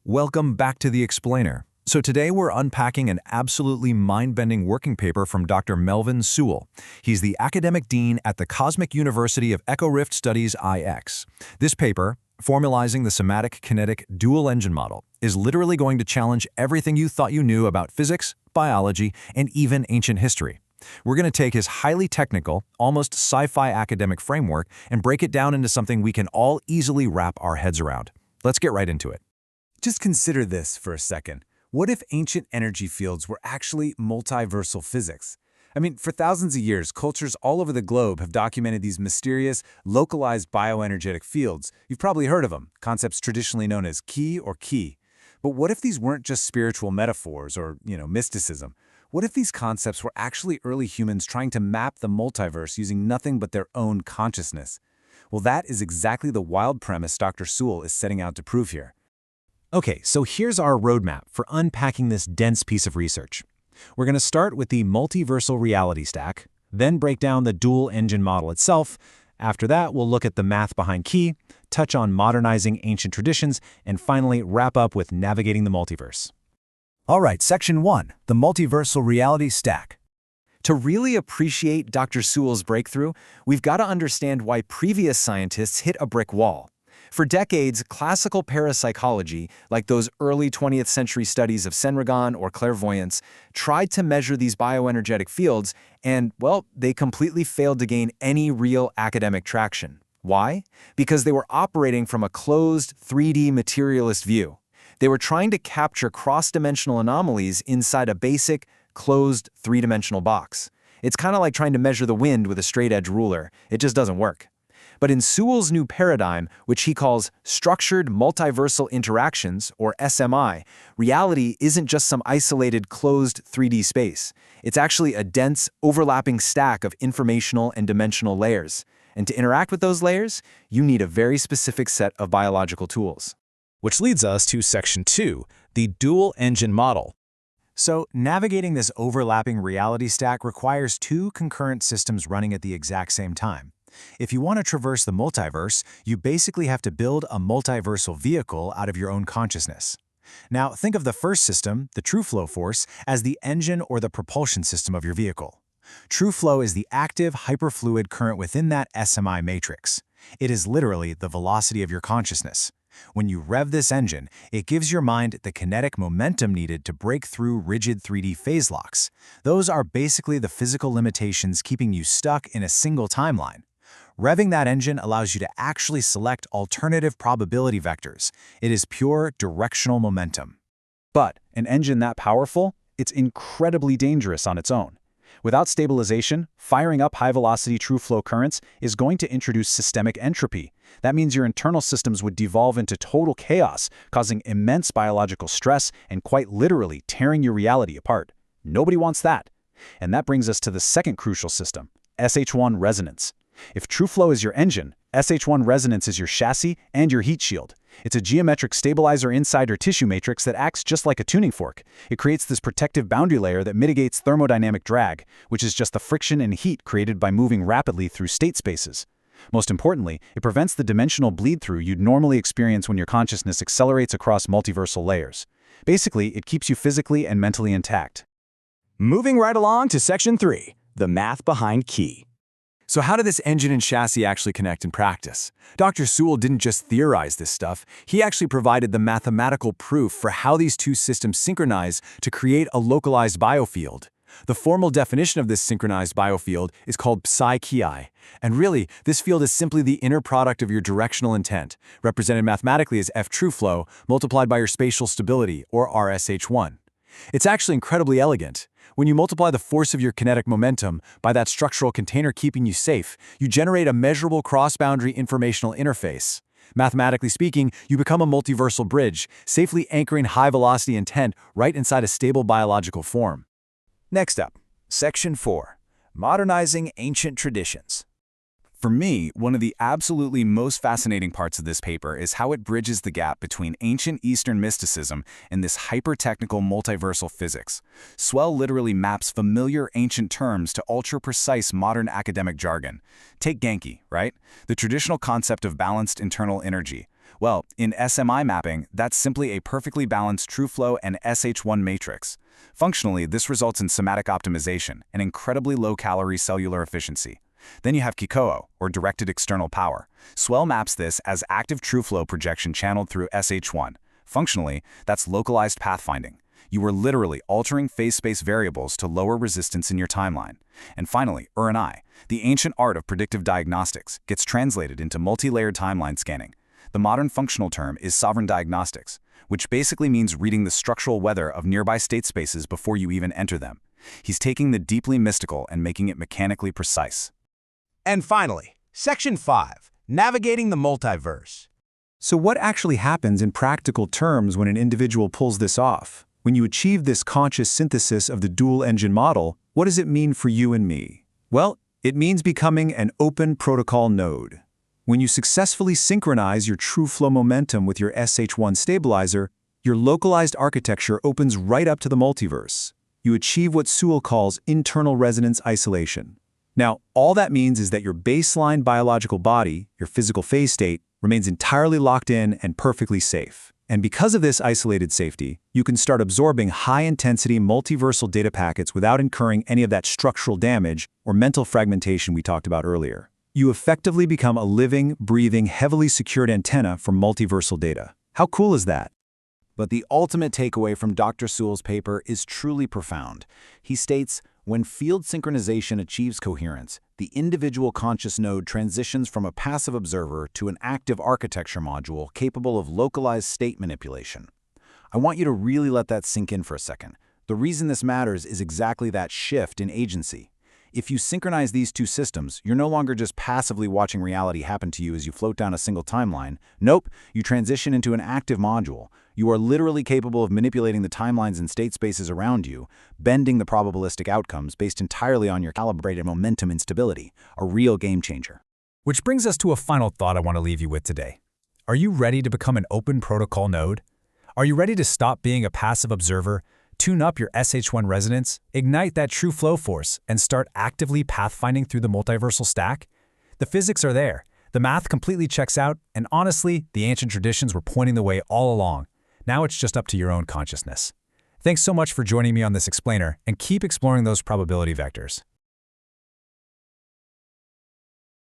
Welcome back to The Explainer. So today we're unpacking an absolutely mind-bending working paper from Dr. Melvin Sewell. He's the academic dean at the Cosmic University of Echo Rift Studies IX. This paper, Formalizing the Somatic-Kinetic Dual-Engine Model, is literally going to challenge everything you thought you knew about physics, biology, and even ancient history. We're going to take his highly technical, almost sci-fi academic framework and break it down into something we can all easily wrap our heads around. Let's get right into it. Just consider this for a second. What if ancient energy fields were actually multiversal physics? I mean, for thousands of years, cultures all over the globe have documented these mysterious, localized bioenergetic fields. You've probably heard of them, concepts traditionally known as ki or ki. But what if these weren't just spiritual metaphors or, mysticism? What if these concepts were actually early humans trying to map the multiverse using nothing but their own consciousness? Well, that is exactly the wild premise Dr. Sewell is setting out to prove here. Okay, so here's our roadmap for unpacking this dense piece of research. We're going to start with the multiversal reality stack, then break down the dual-engine model itself. After that, we'll look at the math behind ki, touch on modernizing ancient traditions, and finally wrap up with navigating the multiverse. All right, Section 1, the multiversal reality stack. To really appreciate Dr. Sewell's breakthrough, we've got to understand why previous scientists hit a brick wall. For decades, classical parapsychology, like those early 20th century studies of Senragon or clairvoyance, tried to measure these bioenergetic fields and, well, they completely failed to gain any real academic traction. Why? Because they were operating from a closed, 3D materialist view. They were trying to capture cross-dimensional anomalies inside a basic, closed, three-dimensional box. It's kind of like trying to measure the wind with a straight-edge ruler. It just doesn't work. But in Sewell's new paradigm, which he calls Structured Multiversal Interactions, or SMI, reality isn't just some isolated, closed 3D space. It's actually a dense, overlapping stack of informational and dimensional layers. And to interact with those layers, you need a very specific set of biological tools. Which leads us to Section 2, the dual-engine model. So, navigating this overlapping reality stack requires two concurrent systems running at the exact same time. If you want to traverse the multiverse, you basically have to build a multiversal vehicle out of your own consciousness. Now, think of the first system, the TrueFlow Force, as the engine or the propulsion system of your vehicle. TrueFlow is the active, hyperfluid current within that SMI matrix. It is literally the velocity of your consciousness. When you rev this engine, it gives your mind the kinetic momentum needed to break through rigid 3D phase locks. Those are basically the physical limitations keeping you stuck in a single timeline. Revving that engine allows you to actually select alternative probability vectors. It is pure directional momentum. But an engine that powerful, it's incredibly dangerous on its own. Without stabilization, firing up high-velocity true-flow currents is going to introduce systemic entropy. That means your internal systems would devolve into total chaos, causing immense biological stress and quite literally tearing your reality apart. Nobody wants that. And that brings us to the second crucial system, SH1 resonance. If TrueFlow is your engine, SH1 resonance is your chassis and your heat shield. It's a geometric stabilizer inside your tissue matrix that acts just like a tuning fork. It creates this protective boundary layer that mitigates thermodynamic drag, which is just the friction and heat created by moving rapidly through state spaces. Most importantly, it prevents the dimensional bleed-through you'd normally experience when your consciousness accelerates across multiversal layers. Basically, it keeps you physically and mentally intact. Moving right along to Section 3, the math behind ki. So how do this engine and chassis actually connect in practice? Dr. Sewell didn't just theorize this stuff, he actually provided the mathematical proof for how these two systems synchronize to create a localized biofield. The formal definition of this synchronized biofield is called Psi-Ki, and really, this field is simply the inner product of your directional intent, represented mathematically as F TrueFlow multiplied by your spatial stability, or RSH1. It's actually incredibly elegant. When you multiply the force of your kinetic momentum by that structural container keeping you safe, you generate a measurable cross-boundary informational interface. Mathematically speaking, you become a multiversal bridge, safely anchoring high-velocity intent right inside a stable biological form. Next up, Section 4, modernizing ancient traditions. For me, one of the absolutely most fascinating parts of this paper is how it bridges the gap between ancient Eastern mysticism and this hyper-technical multiversal physics. Sewell literally maps familiar ancient terms to ultra-precise modern academic jargon. Take Genki, right? The traditional concept of balanced internal energy. Well, in SMI mapping, that's simply a perfectly balanced TrueFlow and SH1 matrix. Functionally, this results in somatic optimization and incredibly low-calorie cellular efficiency. Then you have Kikoo, or directed external power. Swell maps this as active TrueFlow projection channeled through SH1. Functionally, that's localized pathfinding. You are literally altering phase space variables to lower resistance in your timeline. And finally, R&I, the ancient art of predictive diagnostics, gets translated into multi-layered timeline scanning. The modern functional term is sovereign diagnostics, which basically means reading the structural weather of nearby state spaces before you even enter them. He's taking the deeply mystical and making it mechanically precise. And finally, Section 5, Navigating the Multiverse. So what actually happens in practical terms when an individual pulls this off? When you achieve this conscious synthesis of the dual-engine model, what does it mean for you and me? Well, it means becoming an open protocol node. When you successfully synchronize your TrueFlow momentum with your SH1 stabilizer, your localized architecture opens right up to the multiverse. You achieve what Sewell calls internal resonance isolation. Now, all that means is that your baseline biological body, your physical phase state, remains entirely locked in and perfectly safe. And because of this isolated safety, you can start absorbing high-intensity multiversal data packets without incurring any of that structural damage or mental fragmentation we talked about earlier. You effectively become a living, breathing, heavily secured antenna for multiversal data. How cool is that? But the ultimate takeaway from Dr. Sewell's paper is truly profound. He states, when field synchronization achieves coherence, the individual conscious node transitions from a passive observer to an active architecture module capable of localized state manipulation. I want you to really let that sink in for a second. The reason this matters is exactly that shift in agency. If you synchronize these two systems, you're no longer just passively watching reality happen to you as you float down a single timeline. Nope, you transition into an active module. You are literally capable of manipulating the timelines and state spaces around you, bending the probabilistic outcomes based entirely on your calibrated momentum instability, a real game changer. Which brings us to a final thought I want to leave you with today. Are you ready to become an open protocol node? Are you ready to stop being a passive observer, tune up your SH1 resonance, ignite that TrueFlow Force, and start actively pathfinding through the multiversal stack? The physics are there, the math completely checks out, and honestly, the ancient traditions were pointing the way all along. Now it's just up to your own consciousness. Thanks so much for joining me on this explainer, and keep exploring those probability vectors.